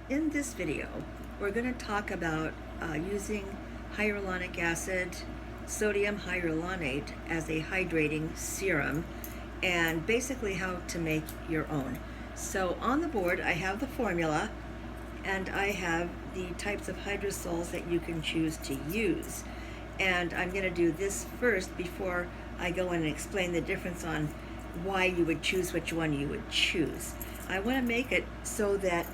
In this video, we're going to talk about using hyaluronic acid, sodium hyaluronate as a hydrating serum, and basically how to make your own. So on the board, I have the formula, and I have the types of hydrosols that you can choose to use. And I'm going to do this first before I go in and explain the difference on why you would choose which one you would choose. I want to make it so that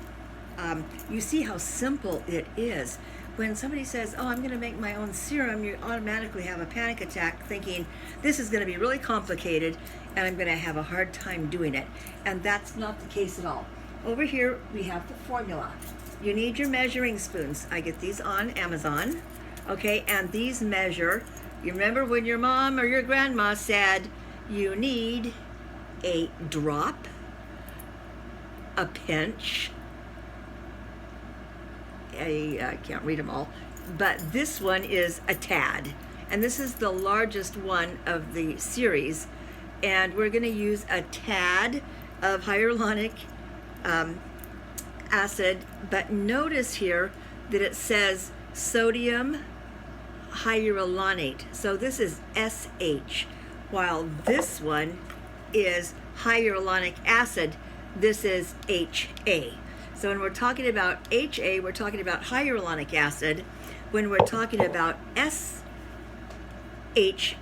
you see how simple it is. When somebody says, oh, I'm going to make my own serum, you automatically have a panic attack thinking this is going to be really complicated and I'm going to have a hard time doing it. And that's not the case at all. Over here we have the formula. You need your measuring spoons. I get these on Amazon. Okay, and these measure, you remember when your mom or your grandma said you need a drop, a pinch, I can't read them all, but this one is a tad, and this is the largest one of the series, and we're going to use a tad of hyaluronic acid, but notice here that it says sodium hyaluronate, so this is SH, while this one is hyaluronic acid, this is HA. So when we're talking about HA, we're talking about hyaluronic acid. When we're talking about SH,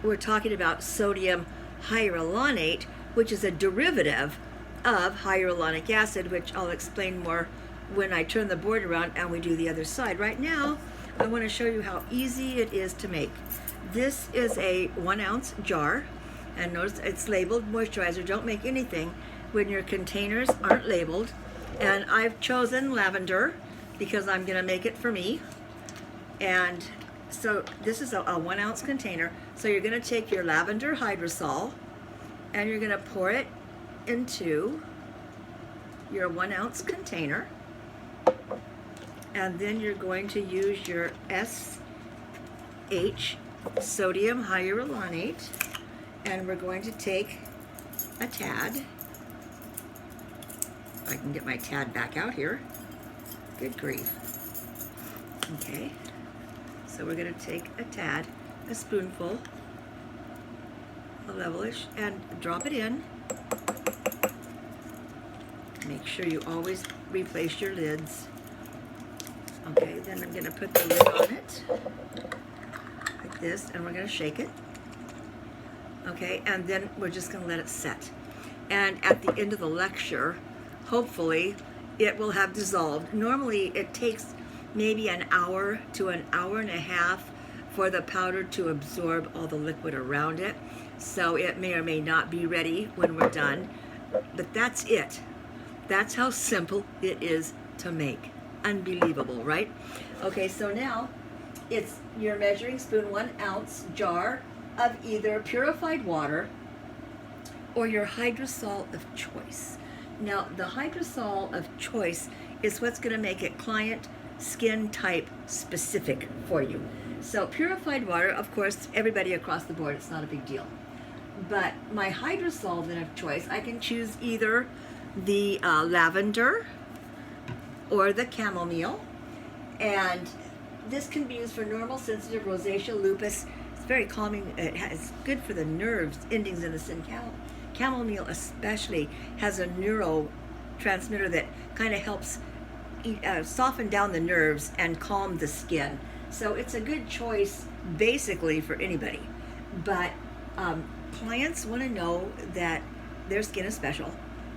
we're talking about sodium hyaluronate, which is a derivative of hyaluronic acid, which I'll explain more when I turn the board around and we do the other side. Right now, I want to show you how easy it is to make. This is a 1 ounce jar, and notice it's labeled moisturizer. Don't make anything when your containers aren't labeled. And I've chosen lavender because I'm going to make it for me. And so this is a 1 ounce container. So you're going to take your lavender hydrosol and you're going to pour it into your 1 ounce container. And then you're going to use your SH sodium hyaluronate, and we're going to take a tad. I can get my tad back out here. Good grief. Okay, so we're going to take a tad, a spoonful, a levelish, and drop it in. Make sure you always replace your lids. Okay, then I'm going to put the lid on it like this, and we're going to shake it. Okay, and then we're just going to let it set. And at the end of the lecture, hopefully, it will have dissolved. Normally, it takes maybe an hour to an hour and a half for the powder to absorb all the liquid around it. So it may or may not be ready when we're done. But that's it. That's how simple it is to make. Unbelievable, right? Okay, so now it's your measuring spoon, 1 ounce jar of either purified water or your hydrosol of choice. Now, the hydrosol of choice is what's going to make it client skin type specific for you. So purified water, of course, everybody across the board, it's not a big deal. But my hydrosol then of choice, I can choose either the lavender or the chamomile, and this can be used for normal, sensitive, rosacea, lupus. It's very calming. It's good for the nerves, endings in the skin. Chamomile especially has a neurotransmitter that kind of helps soften down the nerves and calm the skin. So it's a good choice basically for anybody. But clients want to know that their skin is special.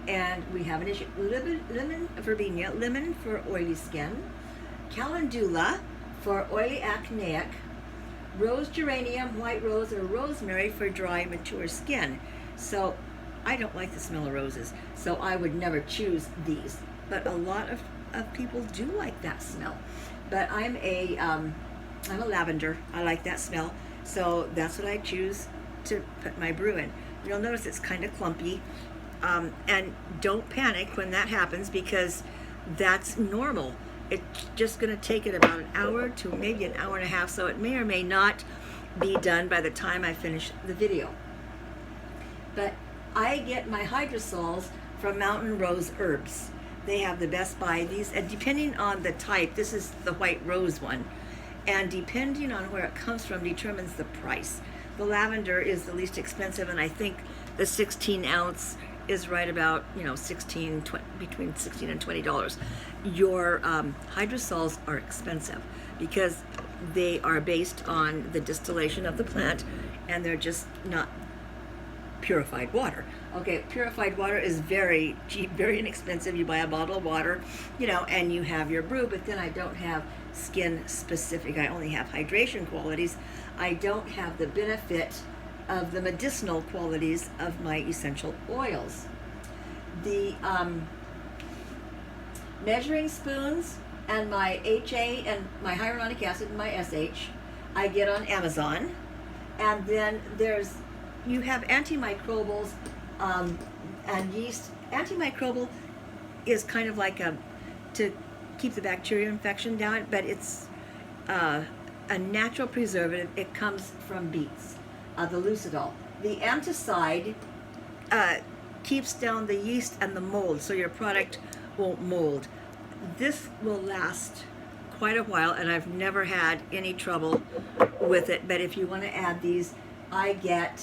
And we have an issue. Lemon verbena, lemon for oily skin. Calendula for oily acneic. Rose geranium, white rose, or rosemary for dry, mature skin. So I don't like the smell of roses, so I would never choose these. But a lot of people do like that smell. But I'm a lavender. I like that smell. So that's what I choose to put my brew in. You'll notice it's kind of clumpy. And don't panic when that happens, because that's normal. It's just going to take it about an hour to maybe an hour and a half, so it may or may not be done by the time I finish the video. But I get my hydrosols from Mountain Rose Herbs. They have the best buy. These, and depending on the type, this is the white rose one, and depending on where it comes from determines the price. The lavender is the least expensive, and I think the 16 ounce is right about, you know, between $16 and $20. Your hydrosols are expensive because they are based on the distillation of the plant, and they're just not purified water. Okay, purified water is very cheap, very inexpensive. You buy a bottle of water, you know, and you have your brew, but then I don't have skin specific. I only have hydration qualities. I don't have the benefit of the medicinal qualities of my essential oils. The measuring spoons and my HA and my hyaluronic acid and my SH I get on Amazon. And then you have antimicrobials and yeast. Antimicrobial is kind of like to keep the bacterial infection down, but it's a natural preservative. It comes from beets, the lucidol. The anticide keeps down the yeast and the mold, so your product won't mold. This will last quite a while, and I've never had any trouble with it. But if you want to add these, I get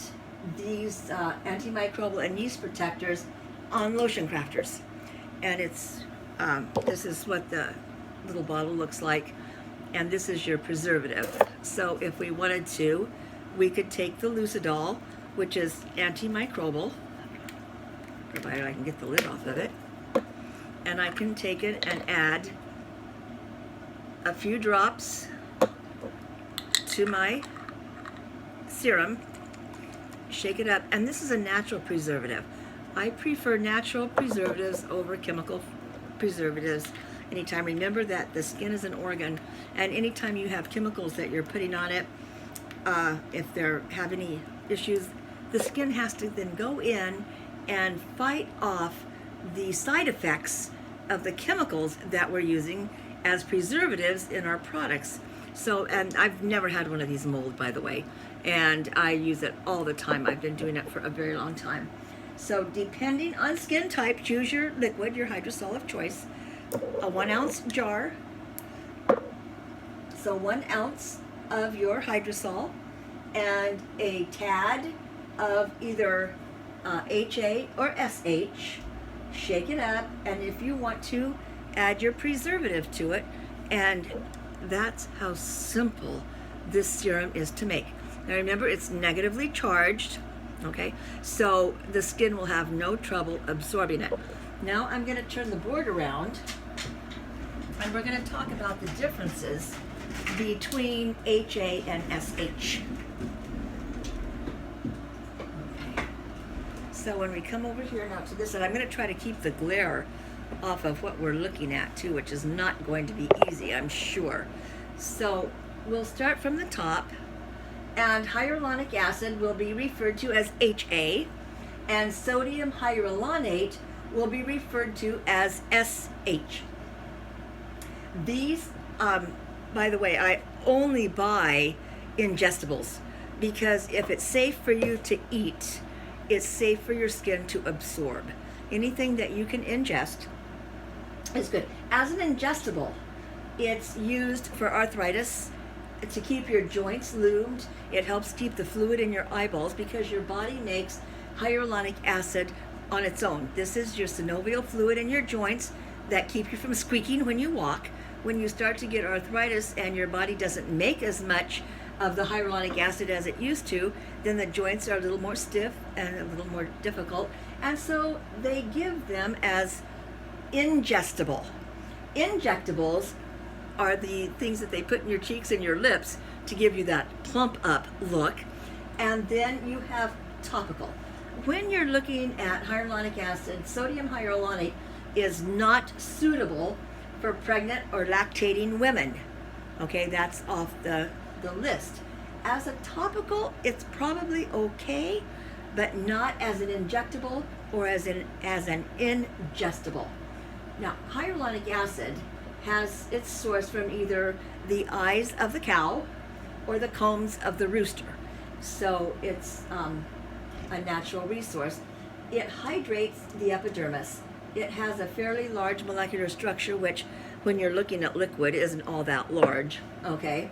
these antimicrobial and yeast protectors on Lotion Crafters, and it's this is what the little bottle looks like, and this is your preservative. So if we wanted to, we could take the lucidol, which is antimicrobial, provided I can get the lid off of it, and I can take it and add a few drops to my serum, shake it up, and this is a natural preservative. I prefer natural preservatives over chemical preservatives anytime. Remember that the skin is an organ, and anytime you have chemicals that you're putting on it, if they have any issues, the skin has to then go in and fight off the side effects of the chemicals that we're using as preservatives in our products. So, and I've never had one of these mold, by the way, and I use it all the time. I've been doing it for a very long time. So depending on skin type, choose your liquid, your hydrosol of choice. A 1 ounce jar. So 1 ounce of your hydrosol and a tad of either HA or SH. Shake it up, and if you want to, add your preservative to it, and that's how simple this serum is to make. Now remember, it's negatively charged, okay? So the skin will have no trouble absorbing it. Now I'm going to turn the board around, and we're going to talk about the differences between HA and SH. Okay. So when we come over here now to this, and I'm going to try to keep the glare off of what we're looking at too, which is not going to be easy, I'm sure. So we'll start from the top, and hyaluronic acid will be referred to as HA, and sodium hyaluronate will be referred to as SH. These, by the way, I only buy ingestibles because if it's safe for you to eat, it's safe for your skin to absorb. Anything that you can ingest is good. As an ingestible, it's used for arthritis, to keep your joints lubed. It helps keep the fluid in your eyeballs because your body makes hyaluronic acid on its own. This is your synovial fluid in your joints that keep you from squeaking when you walk. When you start to get arthritis and your body doesn't make as much of the hyaluronic acid as it used to, then the joints are a little more stiff and a little more difficult, and so they give them as ingestible. Injectables are the things that they put in your cheeks and your lips to give you that plump up look. And then you have topical. When you're looking at hyaluronic acid, sodium hyaluronate is not suitable for pregnant or lactating women. Okay, that's off the list. As a topical, it's probably okay, but not as an injectable or as an ingestible. Now, hyaluronic acid has its source from either the eyes of the cow or the combs of the rooster. So it's a natural resource. It hydrates the epidermis. It has a fairly large molecular structure, which when you're looking at liquid isn't all that large, okay?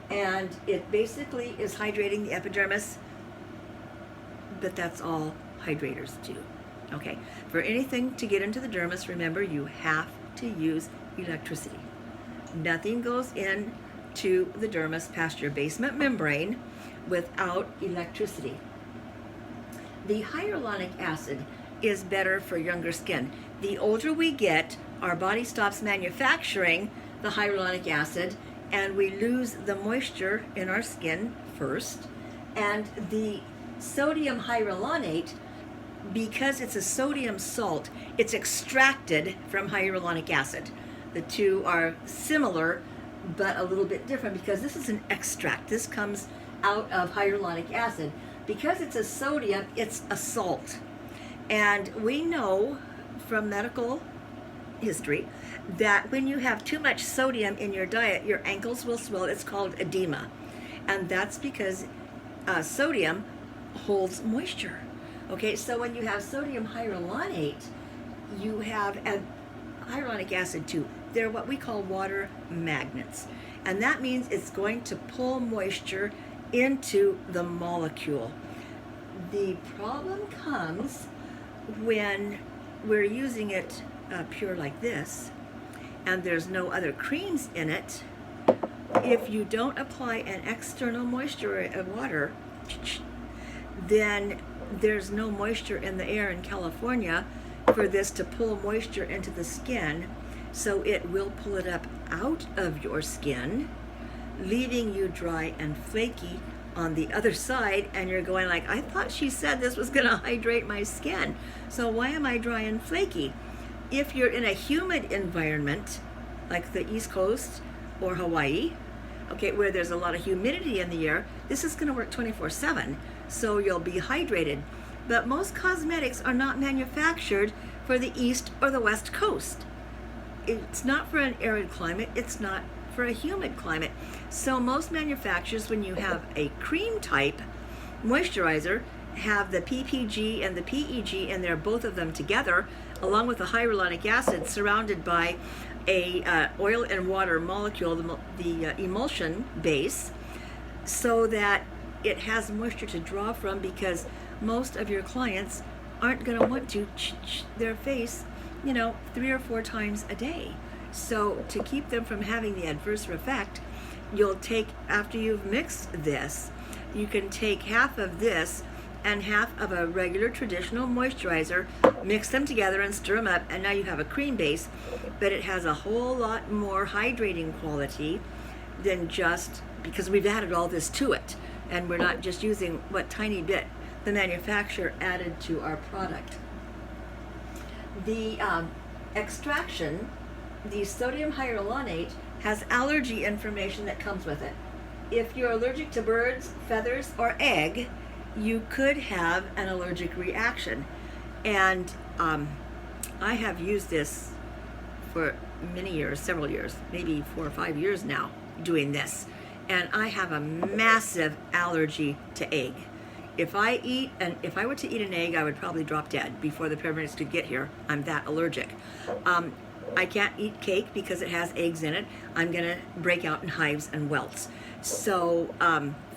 And it basically is hydrating the epidermis, but that's all hydrators do, okay? For anything to get into the dermis, remember, you have to use electricity. Nothing goes in to the dermis past your basement membrane without electricity. The hyaluronic acid is better for younger skin. The older we get, our body stops manufacturing the hyaluronic acid and we lose the moisture in our skin first. And the sodium hyaluronate, because it's a sodium salt, it's extracted from hyaluronic acid. The two are similar, but a little bit different because this is an extract. This comes out of hyaluronic acid. Because it's a sodium, it's a salt. And we know from medical history that when you have too much sodium in your diet, your ankles will swell. It's called edema. And that's because sodium holds moisture. Okay, so when you have sodium hyaluronate, you have hyaluronic acid too. They're what we call water magnets. And that means it's going to pull moisture into the molecule. The problem comes when we're using it pure like this, and there's no other creams in it. If you don't apply an external moisture of water, then there's no moisture in the air in California for this to pull moisture into the skin, so it will pull it up out of your skin, leaving you dry and flaky on the other side. And you're going like, I thought she said this was going to hydrate my skin, so why am I dry and flaky? If you're in a humid environment like the East Coast or Hawaii, okay, where there's a lot of humidity in the air, this is going to work 24/7, so you'll be hydrated. But most cosmetics are not manufactured for the East or the West Coast. It's not for an arid climate, it's not for a humid climate. So most manufacturers, when you have a cream type moisturizer, have the PPG and the PEG in there, both of them together, along with the hyaluronic acid, surrounded by a oil and water molecule, the emulsion base, so that it has moisture to draw from, because most of your clients aren't going to want to their face, 3 or 4 times a day. So to keep them from having the adverse effect, you'll take, after you've mixed this, you can take half of this and half of a regular traditional moisturizer, mix them together and stir them up, and now you have a cream base, but it has a whole lot more hydrating quality than just, because we've added all this to it, and we're not just using what tiny bit the manufacturer added to our product. The extraction, the sodium hyaluronate, has allergy information that comes with it. If you're allergic to birds, feathers, or egg, you could have an allergic reaction. And I have used this for many years, several years, maybe 4 or 5 years now, doing this. And I have a massive allergy to egg. If I were to eat an egg, I would probably drop dead before the paramedics could get here. I'm that allergic. I can't eat cake because it has eggs in it. I'm gonna break out in hives and welts. So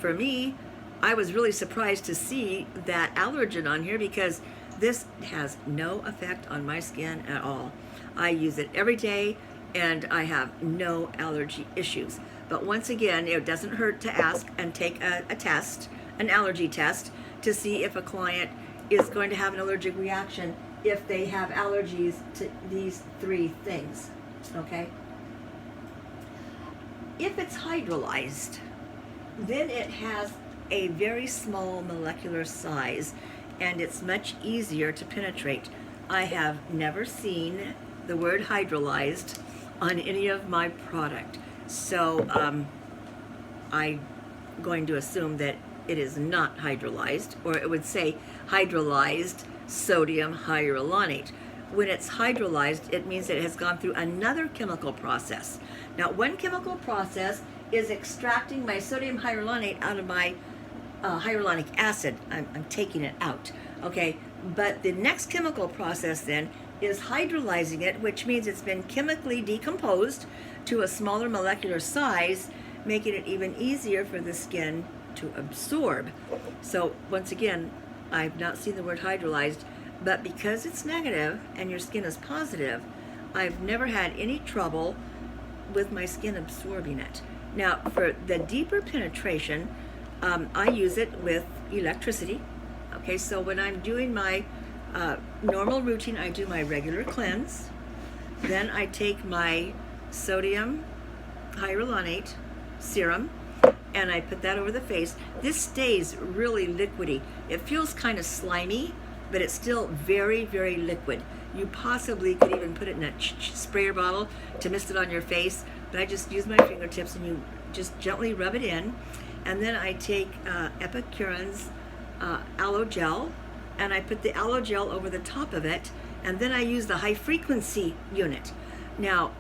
for me, I was really surprised to see that allergen on here, because this has no effect on my skin at all. I use it every day and I have no allergy issues. But once again, it doesn't hurt to ask and take a test, an allergy test, to see if a client is going to have an allergic reaction if they have allergies to these 3 things, okay? If it's hydrolyzed, then it has a very small molecular size and it's much easier to penetrate. I have never seen the word hydrolyzed on any of my product, so I'm going to assume that it is not hydrolyzed, or it would say hydrolyzed sodium hyaluronate. When it's hydrolyzed, it means that it has gone through another chemical process. Now, one chemical process is extracting my sodium hyaluronate out of my hyaluronic acid. I'm taking it out, okay? But the next chemical process then is hydrolyzing it, which means it's been chemically decomposed to a smaller molecular size, making it even easier for the skin to absorb. So once again, I've not seen the word hydrolyzed, but because it's negative and your skin is positive, I've never had any trouble with my skin absorbing it. Now, for the deeper penetration, I use it with electricity. Okay, so when I'm doing my normal routine, I do my regular cleanse. Then I take my sodium hyaluronate serum and I put that over the face. This stays really liquidy. It feels kind of slimy, but it's still very, very liquid. You possibly could even put it in a sprayer bottle to mist it on your face, but I just use my fingertips and you just gently rub it in. And then I take Epicure's aloe gel, and I put the aloe gel over the top of it, and then I use the high frequency unit. Now,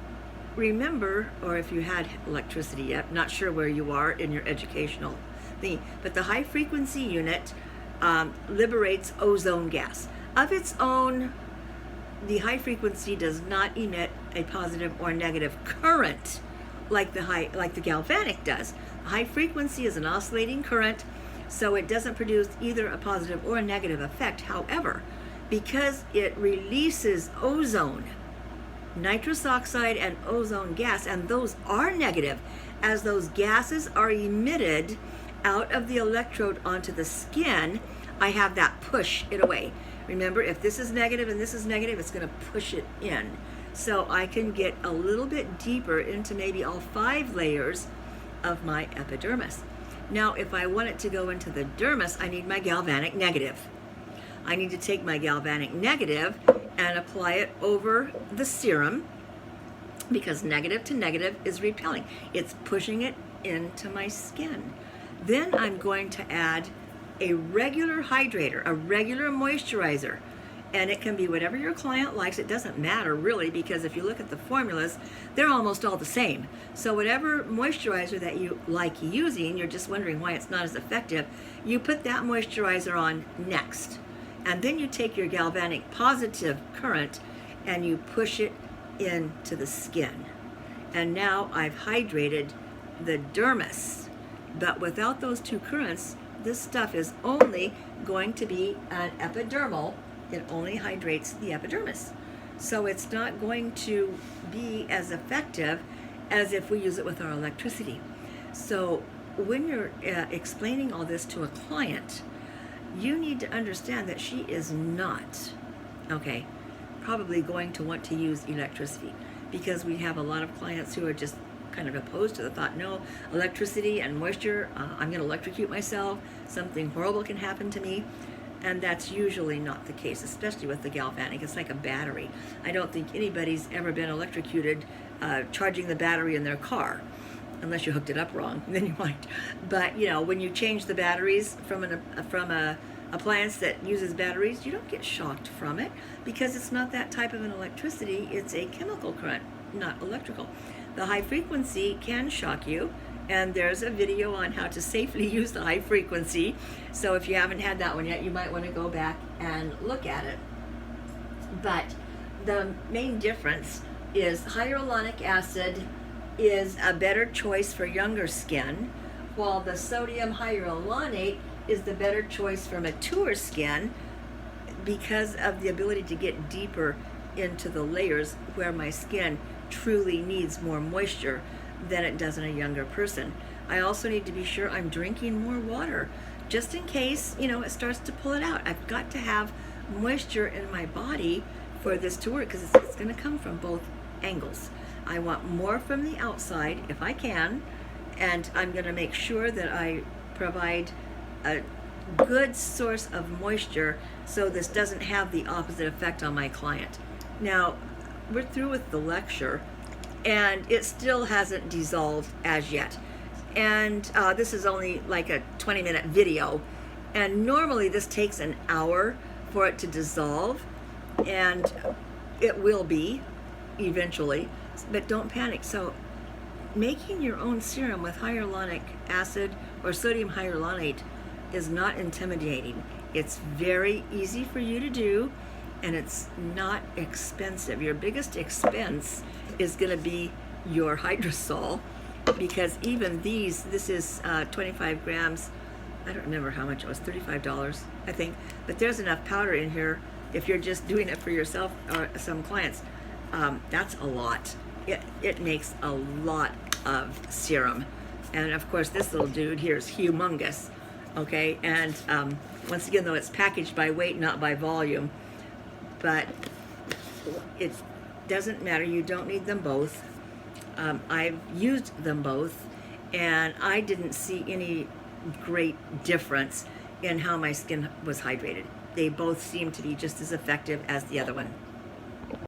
remember, or if you had electricity yet, not sure where you are in your educational thing, but the high frequency unit liberates ozone gas. Of its own, the high frequency does not emit a positive or negative current like the galvanic does. High frequency is an oscillating current, so it doesn't produce either a positive or a negative effect. However, because it releases ozone, nitrous oxide and ozone gas, and those are negative, as those gases are emitted out of the electrode onto the skin, I have that push it away. Remember, if this is negative and this is negative, it's going to push it in. So I can get a little bit deeper into maybe all 5 layers of my epidermis. Now, if I want it to go into the dermis, I need my galvanic negative. I need to take my galvanic negative and apply it over the serum, because negative to negative is repelling. It's pushing it into my skin. Then I'm going to add a regular hydrator, a regular moisturizer. And it can be whatever your client likes. It doesn't matter really, because if you look at the formulas, they're almost all the same. So whatever moisturizer that you like using, you're just wondering why it's not as effective, you put that moisturizer on next. And then you take your galvanic positive current and you push it into the skin. And now I've hydrated the dermis. But without those 2 currents, this stuff is only going to be an epidermal. It only hydrates the epidermis. So it's not going to be as effective as if we use it with our electricity. So when you're explaining all this to a client, you need to understand that she is not, probably going to want to use electricity, because we have a lot of clients who are just kind of opposed to the thought, no, electricity and moisture, I'm going to electrocute myself, something horrible can happen to me. And that's usually not the case, especially with the galvanic. It's like a battery. I don't think anybody's ever been electrocuted charging the battery in their car, unless you hooked it up wrong, then you might. But when you change the batteries from a appliance that uses batteries, you don't get shocked from it, because it's not that type of an electricity. It's a chemical current, not electrical. The high frequency can shock you, and there's a video on how to safely use the high frequency. So if you haven't had that one yet, you might want to go back and look at it. But the main difference is hyaluronic acid is a better choice for younger skin, while the sodium hyaluronate is the better choice for mature skin, because of the ability to get deeper into the layers where my skin truly needs more moisture than it does in a younger person. I also need to be sure I'm drinking more water, just in case it starts to pull it out. I've got to have moisture in my body for this to work, because it's going to come from both angles. I want more from the outside if I can, and I'm going to make sure that I provide a good source of moisture so this doesn't have the opposite effect on my client. Now, we're through with the lecture, and it still hasn't dissolved as yet. And this is only like a 20-minute video, and normally this takes an hour for it to dissolve, and it will be eventually, but don't panic. So making your own serum with hyaluronic acid or sodium hyaluronate is not intimidating. It's very easy for you to do. and it's not expensive. Your biggest expense is going to be your hydrosol, because even this is 25 grams. I don't remember how much it was, $35, I think. But there's enough powder in here if you're just doing it for yourself or some clients. That's a lot. It makes a lot of serum. And of course, this little dude here is humongous. Okay, and once again, though, it's packaged by weight, not by volume. But it doesn't matter. You don't need them both. I've used them both, and I didn't see any great difference in how my skin was hydrated. They both seem to be just as effective as the other one.